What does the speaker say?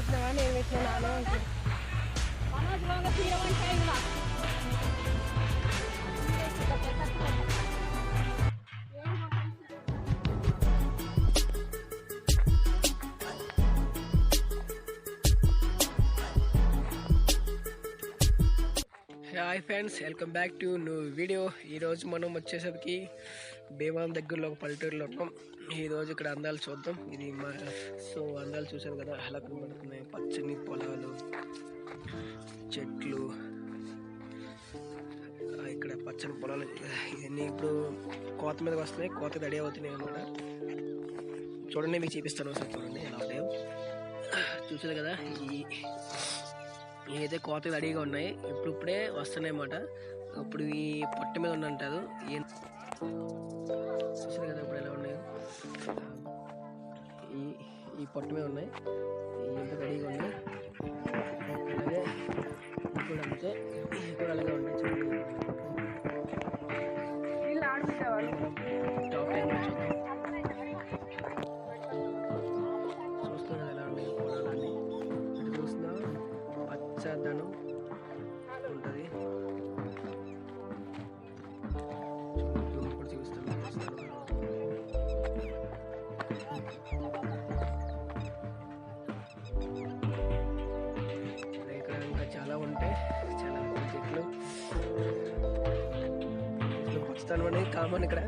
పెట్టినావా నేను పెట్టినా నానే అనుకుంటున్నాను. Hi friends, welcome back to new video. ఈరోజు మనం వచ్చేసరికి భీమవరం దగ్గరలో ఒక పల్లెటూరులో ఉన్నాం. ఈరోజు ఇక్కడ అందాలు చూద్దాం. ఇది అందాలు చూసాను కదా ఎలా కనబడుతున్నాయి. పచ్చని పొలాలు, చెట్లు, ఇక్కడ పచ్చని పొలాలు ఇవన్నీ ఇప్పుడు కోత మీదకి వస్తున్నాయి. కోత రెడీ అవుతున్నాయి అన్నమాట. చూడండి, మీకు చూపిస్తాను ఒకసారి. చూడండి ఎలా ఉన్నాయో. చూసారు కదా, ఏదైతే కోత రెడీగా ఉన్నాయి, ఇప్పుడే వస్తున్నాయి అన్నమాట. ఇప్పుడు ఈ పొట్ట మీద ఉండంటారు. చూసారు కదా ఇప్పుడు ఎలా ఉన్నాయో. ఈ పొట్ట మీద ఉన్నాయి, ఎంత రెడీగా ఉన్నాయి. అలాగే ఇప్పుడు అంతే, ఇప్పుడు అలాగే ఉన్నాయి. చూడండి టాప్ టైం చూద్దాం. చూస్తున్నారు ఎలా ఉన్నాయి పొలాలన్నీ. ఇటు చూస్తున్నా పచ్చదనం ఉంటుంది. ఇప్పుడు చూస్తాను. ఇక్కడ ఇంకా చాలా ఉంటాయి, చాలా చెట్లు. పచ్చదనం అనేది కామన్ ఇక్కడ.